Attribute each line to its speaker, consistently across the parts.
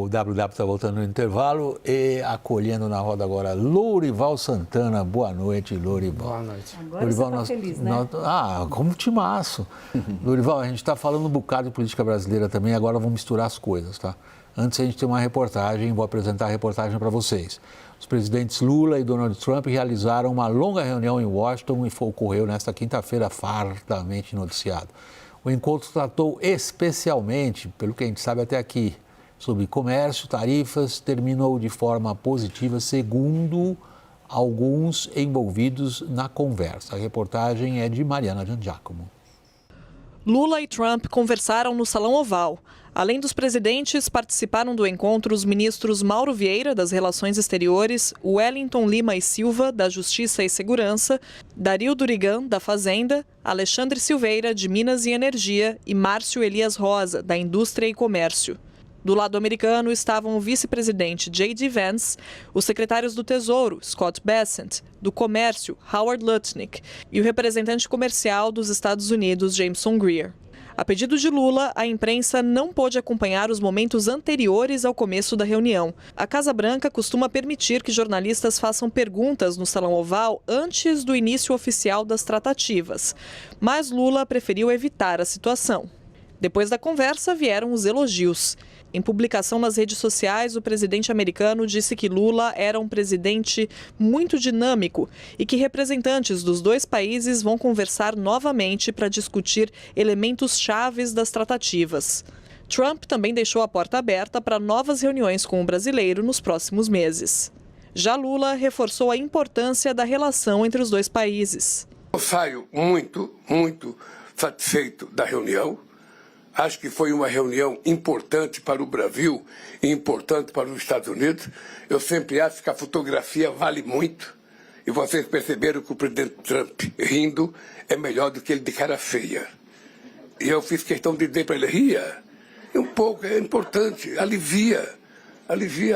Speaker 1: WW está voltando no intervalo e acolhendo na roda agora Lourival Santana. Boa noite, Lourival.
Speaker 2: Boa noite.
Speaker 3: Agora Lourival, você está feliz, né?
Speaker 1: Como timaço. Lourival, a gente está falando um bocado de política brasileira também, agora vamos misturar as coisas, tá? Antes a gente tem uma reportagem, vou apresentar a reportagem para vocês. Os presidentes Lula e Donald Trump realizaram uma longa reunião em Washington e ocorreu nesta quinta-feira, fartamente noticiado. O encontro tratou especialmente, pelo que a gente sabe até aqui, sobre comércio, tarifas, terminou de forma positiva, segundo alguns envolvidos na conversa. A reportagem é de Mariana Giangiacomo.
Speaker 4: Lula e Trump conversaram no Salão Oval. Além dos presidentes, participaram do encontro os ministros Mauro Vieira, das Relações Exteriores, Wellington Lima e Silva, da Justiça e Segurança, Dario Durigan, da Fazenda, Alexandre Silveira, de Minas e Energia e Márcio Elias Rosa, da Indústria e Comércio. Do lado americano estavam o vice-presidente J.D. Vance, os secretários do Tesouro, Scott Bessent, do Comércio, Howard Lutnick, e o representante comercial dos Estados Unidos, Jameson Greer. A pedido de Lula, a imprensa não pôde acompanhar os momentos anteriores ao começo da reunião. A Casa Branca costuma permitir que jornalistas façam perguntas no Salão Oval antes do início oficial das tratativas, mas Lula preferiu evitar a situação. Depois da conversa, vieram os elogios. Em publicação nas redes sociais, o presidente americano disse que Lula era um presidente muito dinâmico e que representantes dos dois países vão conversar novamente para discutir elementos chaves das tratativas. Trump também deixou a porta aberta para novas reuniões com o brasileiro nos próximos meses. Já Lula reforçou a importância da relação entre os dois países.
Speaker 5: Eu saio muito satisfeito da reunião. Acho que foi uma reunião importante para o Brasil e importante para os Estados Unidos. Eu sempre acho que a fotografia vale muito. E vocês perceberam que o presidente Trump rindo é melhor do que ele de cara feia. E eu fiz questão de dizer para ele, ria. Um pouco, é importante, alivia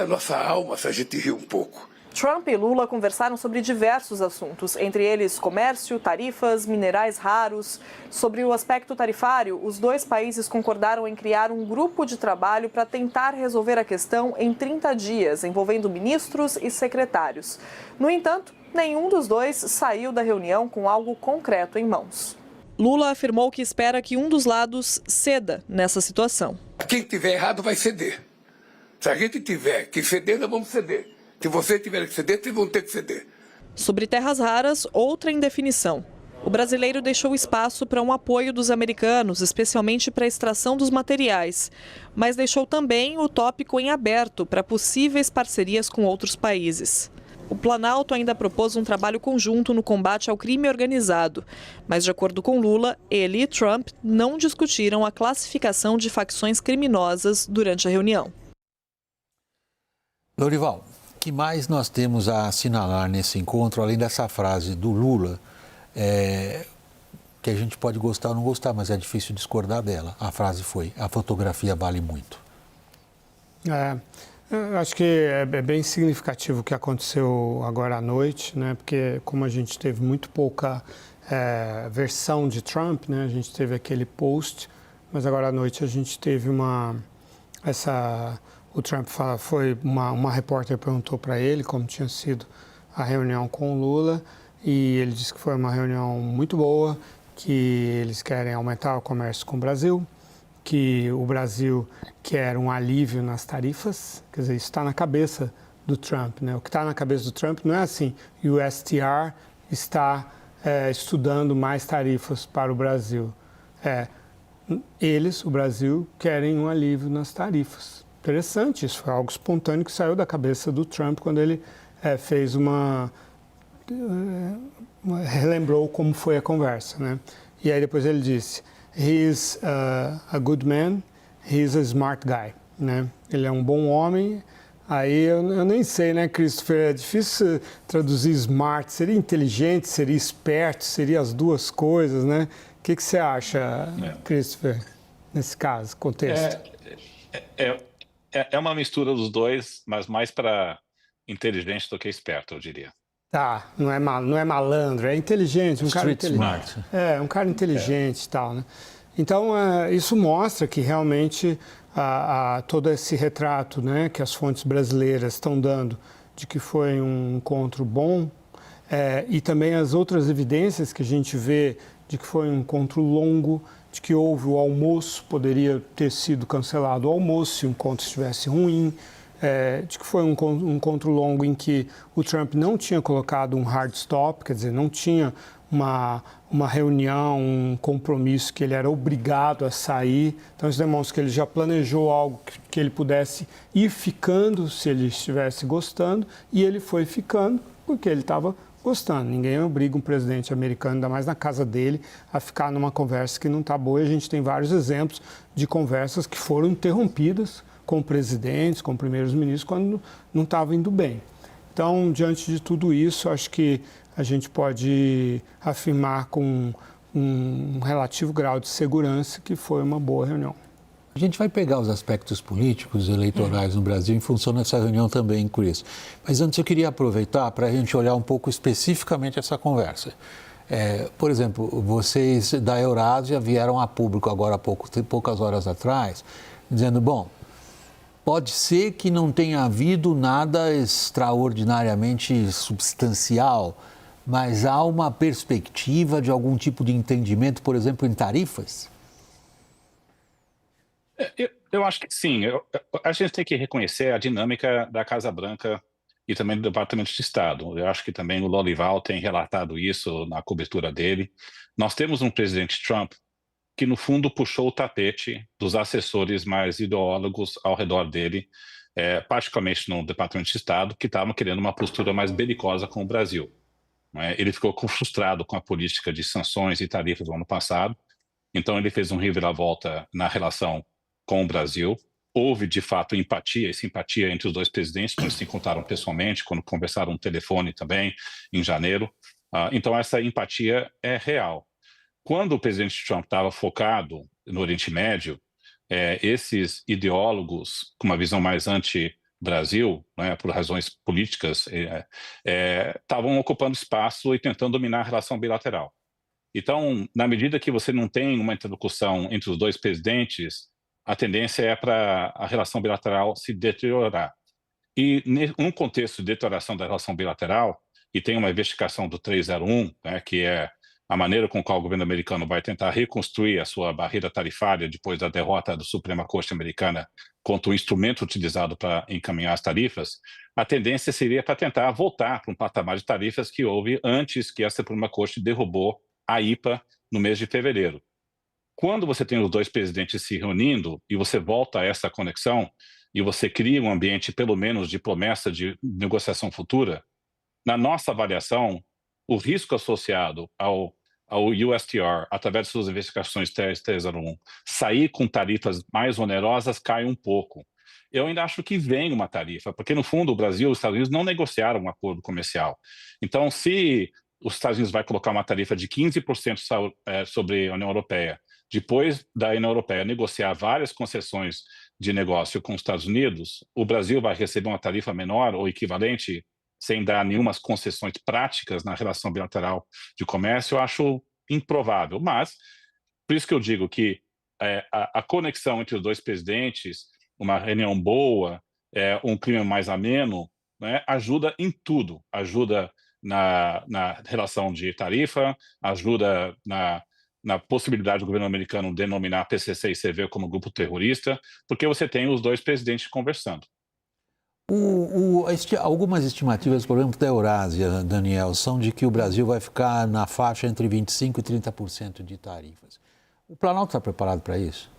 Speaker 5: a nossa alma se a gente rir um pouco.
Speaker 4: Trump e Lula conversaram sobre diversos assuntos, entre eles comércio, tarifas, minerais raros. Sobre o aspecto tarifário, os dois países concordaram em criar um grupo de trabalho para tentar resolver a questão em 30 dias, envolvendo ministros e secretários. No entanto, nenhum dos dois saiu da reunião com algo concreto em mãos. Lula afirmou que espera que um dos lados ceda nessa situação.
Speaker 5: Quem tiver errado vai ceder. Se a gente tiver que ceder, nós vamos ceder. Se você tiver que ceder, vocês vão ter que ceder.
Speaker 4: Sobre terras raras, outra indefinição. O brasileiro deixou espaço para um apoio dos americanos, especialmente para a extração dos materiais, mas deixou também o tópico em aberto para possíveis parcerias com outros países. O Planalto ainda propôs um trabalho conjunto no combate ao crime organizado, mas, de acordo com Lula, ele e Trump não discutiram a classificação de facções criminosas durante a reunião.
Speaker 1: Lourival, o que mais nós temos a assinalar nesse encontro, além dessa frase do Lula, que a gente pode gostar ou não gostar, mas é difícil discordar dela. A frase foi, a fotografia vale muito.
Speaker 2: Eu acho que é bem significativo o que aconteceu agora à noite, né? Porque como a gente teve muito pouca versão de Trump, né? A gente teve aquele post, mas agora à noite a gente teve o Trump foi uma repórter perguntou para ele como tinha sido a reunião com o Lula e ele disse que foi uma reunião muito boa, que eles querem aumentar o comércio com o Brasil, que o Brasil quer um alívio nas tarifas, quer dizer, isso está na cabeça do Trump, né? O que está na cabeça do Trump não é assim, o USTR está estudando mais tarifas para o Brasil. O Brasil, querem um alívio nas tarifas. Interessante, isso foi algo espontâneo que saiu da cabeça do Trump quando ele fez relembrou como foi a conversa, né? E aí depois ele disse, he's a good man, he's a smart guy, né? Ele é um bom homem. Aí eu nem sei, né, Christopher, é difícil traduzir smart, seria inteligente, seria esperto, seria as duas coisas, né? O que você acha, Christopher, nesse caso, contexto?
Speaker 6: É uma mistura dos dois, mas mais para inteligente do que esperto, eu diria.
Speaker 2: Tá, não é malandro, é inteligente, um cara inteligente. Um cara inteligente e tal, né? Então, isso mostra que realmente todo esse retrato, né, que as fontes brasileiras estão dando de que foi um encontro bom, e também as outras evidências que a gente vê de que foi um encontro longo, de que houve o almoço, poderia ter sido cancelado o almoço se o encontro estivesse ruim, de que foi um encontro longo em que o Trump não tinha colocado um hard stop, quer dizer, não tinha uma reunião, um compromisso que ele era obrigado a sair. Então, isso demonstra que ele já planejou algo que ele pudesse ir ficando se ele estivesse gostando, e ele foi ficando porque ele estava gostando. Ninguém obriga um presidente americano, ainda mais na casa dele, a ficar numa conversa que não está boa. E a gente tem vários exemplos de conversas que foram interrompidas com presidentes, com primeiros ministros, quando não estava indo bem. Então, diante de tudo isso, acho que a gente pode afirmar com um relativo grau de segurança que foi uma boa reunião.
Speaker 1: A gente vai pegar os aspectos políticos e eleitorais no Brasil em função dessa reunião também, Cris. Mas antes eu queria aproveitar para a gente olhar um pouco especificamente essa conversa. Por exemplo, vocês da Eurásia vieram a público agora há poucas horas atrás, dizendo, bom, pode ser que não tenha havido nada extraordinariamente substancial, mas há uma perspectiva de algum tipo de entendimento, por exemplo, em tarifas?
Speaker 6: Eu acho que sim. A gente tem que reconhecer a dinâmica da Casa Branca e também do Departamento de Estado. Eu acho que também o Lorival tem relatado isso na cobertura dele. Nós temos um presidente Trump que, no fundo, puxou o tapete dos assessores mais ideólogos ao redor dele, particularmente no Departamento de Estado, que estavam querendo uma postura mais belicosa com o Brasil. Ele ficou frustrado com a política de sanções e tarifas do ano passado, então ele fez um reviravolta na relação com o Brasil. Houve, de fato, empatia e simpatia entre os dois presidentes, quando se encontraram pessoalmente, quando conversaram no telefone também, em janeiro. Então, essa empatia é real. Quando o presidente Trump estava focado no Oriente Médio, esses ideólogos com uma visão mais anti-Brasil, por razões políticas, estavam ocupando espaço e tentando dominar a relação bilateral. Então, na medida que você não tem uma interlocução entre os dois presidentes, a tendência é para a relação bilateral se deteriorar. E num contexto de deterioração da relação bilateral, e tem uma investigação do 301, que é a maneira com qual o governo americano vai tentar reconstruir a sua barreira tarifária depois da derrota da Suprema Corte americana contra o instrumento utilizado para encaminhar as tarifas, a tendência seria para tentar voltar para um patamar de tarifas que houve antes que a Suprema Corte derrubou a IPA no mês de fevereiro. Quando você tem os dois presidentes se reunindo e você volta a essa conexão e você cria um ambiente, pelo menos, de promessa de negociação futura, na nossa avaliação, o risco associado ao USTR, através de suas investigações 301, sair com tarifas mais onerosas cai um pouco. Eu ainda acho que vem uma tarifa, porque, no fundo, o Brasil e os Estados Unidos não negociaram um acordo comercial. Então, se os Estados Unidos vai colocar uma tarifa de 15% sobre a União Europeia, depois da União Europeia negociar várias concessões de negócio com os Estados Unidos, o Brasil vai receber uma tarifa menor ou equivalente, sem dar nenhumas concessões práticas na relação bilateral de comércio. Eu acho improvável. Mas, por isso que eu digo que a conexão entre os dois presidentes, uma reunião boa, um clima mais ameno, ajuda em tudo. Ajuda na relação de tarifa, ajuda na possibilidade do governo americano denominar PCC e CV como grupo terrorista, porque você tem os dois presidentes conversando.
Speaker 1: Algumas estimativas, por exemplo, da Eurásia, Daniel, são de que o Brasil vai ficar na faixa entre 25% e 30% de tarifas. O Planalto está preparado para isso?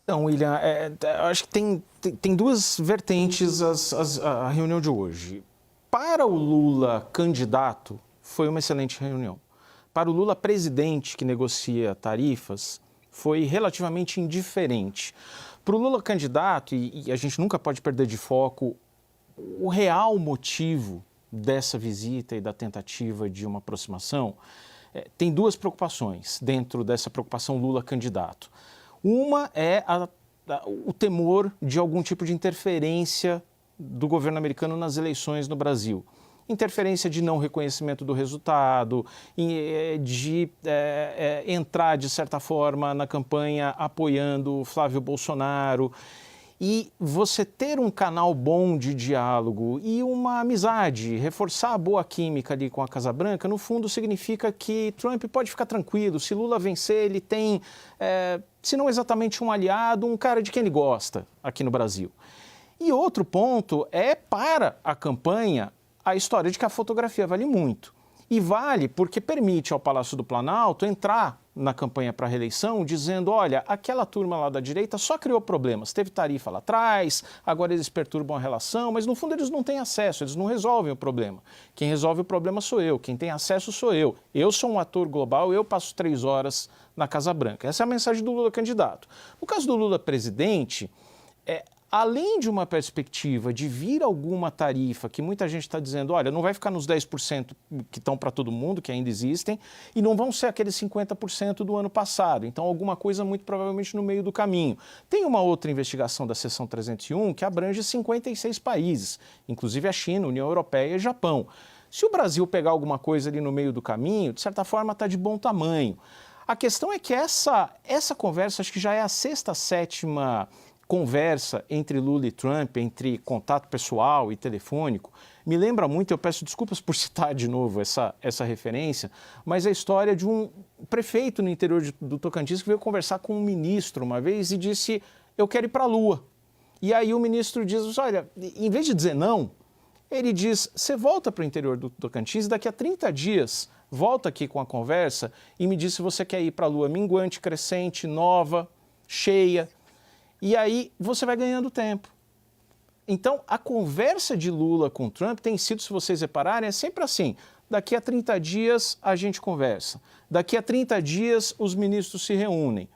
Speaker 3: Então, William, acho que tem duas vertentes a reunião de hoje. Para o Lula candidato, foi uma excelente reunião. Para o Lula presidente, que negocia tarifas, foi relativamente indiferente. Para o Lula candidato, e a gente nunca pode perder de foco, o real motivo dessa visita e da tentativa de uma aproximação, tem duas preocupações dentro dessa preocupação Lula candidato. Uma é o temor de algum tipo de interferência do governo americano nas eleições no Brasil. interferência de não reconhecimento do resultado, de entrar, de certa forma, na campanha apoiando Flávio Bolsonaro. E você ter um canal bom de diálogo e uma amizade, reforçar a boa química ali com a Casa Branca, no fundo significa que Trump pode ficar tranquilo. Se Lula vencer, ele tem, se não exatamente um aliado, um cara de quem ele gosta aqui no Brasil. E outro ponto é para a campanha a história de que a fotografia vale muito. E vale porque permite ao Palácio do Planalto entrar na campanha para a reeleição dizendo, olha, aquela turma lá da direita só criou problemas, teve tarifa lá atrás, agora eles perturbam a relação, mas no fundo eles não têm acesso, eles não resolvem o problema. Quem resolve o problema sou eu, quem tem acesso sou eu. Eu sou um ator global, eu passo 3 horas na Casa Branca. Essa é a mensagem do Lula candidato. No caso do Lula presidente, além de uma perspectiva de vir alguma tarifa que muita gente está dizendo, olha, não vai ficar nos 10% que estão para todo mundo, que ainda existem, e não vão ser aqueles 50% do ano passado. Então, alguma coisa muito provavelmente no meio do caminho. Tem uma outra investigação da Seção 301 que abrange 56 países, inclusive a China, União Europeia e Japão. Se o Brasil pegar alguma coisa ali no meio do caminho, de certa forma está de bom tamanho. A questão é que essa conversa, acho que já é a 6ª, 7ª conversa entre Lula e Trump, entre contato pessoal e telefônico, me lembra muito, eu peço desculpas por citar de novo essa referência, mas a história de um prefeito no interior do Tocantins que veio conversar com um ministro uma vez e disse, eu quero ir para a Lua. E aí o ministro diz, olha, em vez de dizer não, ele diz, você volta para o interior do Tocantins e daqui a 30 dias volta aqui com a conversa e me diz se você quer ir para a Lua minguante, crescente, nova, cheia. E aí você vai ganhando tempo. Então, a conversa de Lula com Trump tem sido, se vocês repararem, é sempre assim. Daqui a 30 dias a gente conversa. Daqui a 30 dias os ministros se reúnem.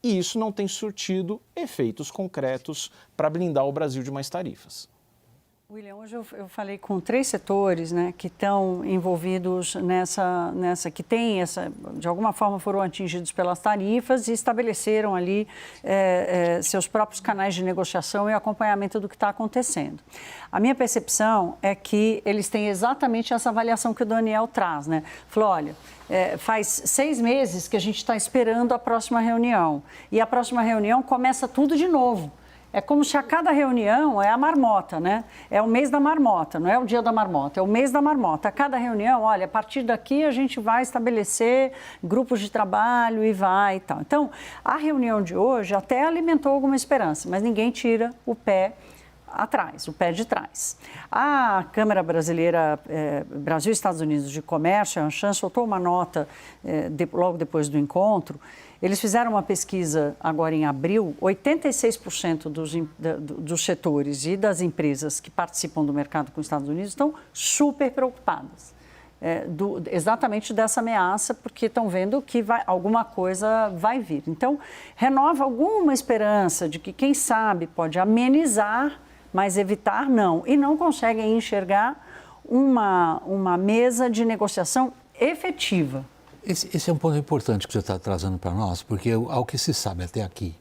Speaker 3: E isso não tem surtido efeitos concretos para blindar o Brasil de mais tarifas.
Speaker 7: William, hoje eu falei com 3 setores, né, que estão envolvidos nessa que tem de alguma forma foram atingidos pelas tarifas e estabeleceram ali seus próprios canais de negociação e acompanhamento do que está acontecendo. A minha percepção é que eles têm exatamente essa avaliação que o Daniel traz, né? Falou, olha, faz 6 meses que a gente está esperando a próxima reunião e a próxima reunião começa tudo de novo. É como se a cada reunião é a marmota, né? É o mês da marmota, não é o dia da marmota, é o mês da marmota. A cada reunião, olha, a partir daqui a gente vai estabelecer grupos de trabalho e vai e tal. Então, a reunião de hoje até alimentou alguma esperança, mas ninguém tira o pé atrás, o pé de trás. A Câmara Brasileira, Brasil e Estados Unidos de Comércio, a Anshan, soltou uma nota logo depois do encontro. Eles fizeram uma pesquisa agora em abril, 86% dos setores e das empresas que participam do mercado com os Estados Unidos estão super preocupadas. Exatamente dessa ameaça, porque estão vendo que alguma coisa vai vir. Então, renova alguma esperança de que, quem sabe, pode amenizar, mas evitar não. E não conseguem enxergar uma mesa de negociação efetiva.
Speaker 1: Esse é um ponto importante que você está trazendo para nós, porque ao que se sabe até aqui,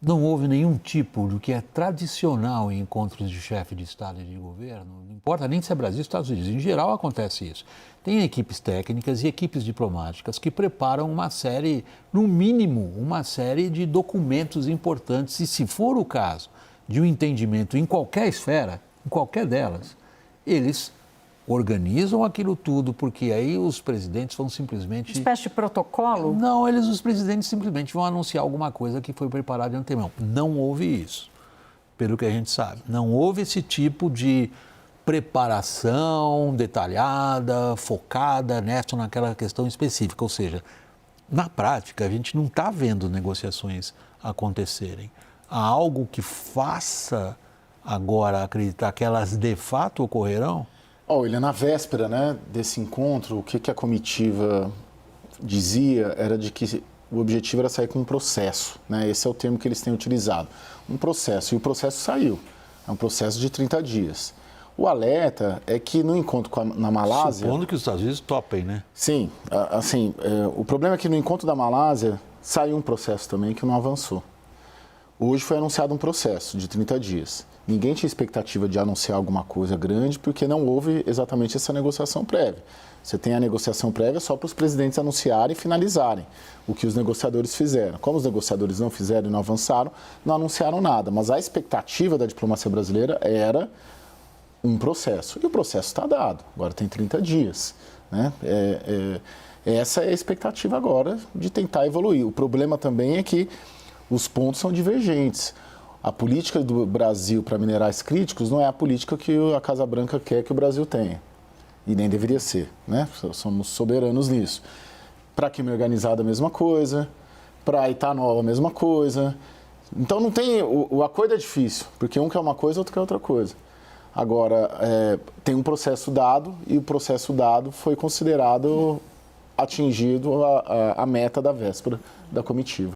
Speaker 1: não houve nenhum tipo do que é tradicional em encontros de chefe de Estado e de governo, não importa nem se é Brasil ou Estados Unidos, em geral acontece isso. Tem equipes técnicas e equipes diplomáticas que preparam uma série, no mínimo, uma série de documentos importantes e, se for o caso de um entendimento em qualquer esfera, em qualquer delas, eles organizam aquilo tudo, porque aí os presidentes vão simplesmente...
Speaker 7: Uma espécie de protocolo?
Speaker 1: Não, os presidentes simplesmente vão anunciar alguma coisa que foi preparada de antemão. Não houve isso, pelo que a gente sabe. Não houve esse tipo de preparação detalhada, focada nessa ou naquela questão específica. Ou seja, na prática, a gente não está vendo negociações acontecerem. Há algo que faça agora acreditar que elas de fato ocorrerão?
Speaker 8: Olha, na véspera, né, desse encontro, o que a comitiva dizia era de que o objetivo era sair com um processo, né? Esse é o termo que eles têm utilizado, um processo, e o processo saiu, é um processo de 30 dias. O alerta é que no encontro na Malásia...
Speaker 1: Supondo que os Estados Unidos topem, né?
Speaker 8: Sim, o problema é que no encontro da Malásia saiu um processo também que não avançou. Hoje foi anunciado um processo de 30 dias. Ninguém tinha expectativa de anunciar alguma coisa grande, porque não houve exatamente essa negociação prévia. Você tem a negociação prévia só para os presidentes anunciarem e finalizarem o que os negociadores fizeram. Como os negociadores não fizeram e não avançaram, não anunciaram nada. Mas a expectativa da diplomacia brasileira era um processo. E o processo está dado. Agora tem 30 dias. Né? Essa é a expectativa agora de tentar evoluir. O problema também é que os pontos são divergentes. A política do Brasil para minerais críticos não é a política que a Casa Branca quer que o Brasil tenha. E nem deveria ser, né? Somos soberanos nisso. Para Química Organizada, a mesma coisa. Para Etanol, a mesma coisa. Então, não tem... O acordo é difícil, porque um quer uma coisa, outro quer outra coisa. Agora, tem um processo dado, e o processo dado foi considerado atingido a meta da véspera da comitiva.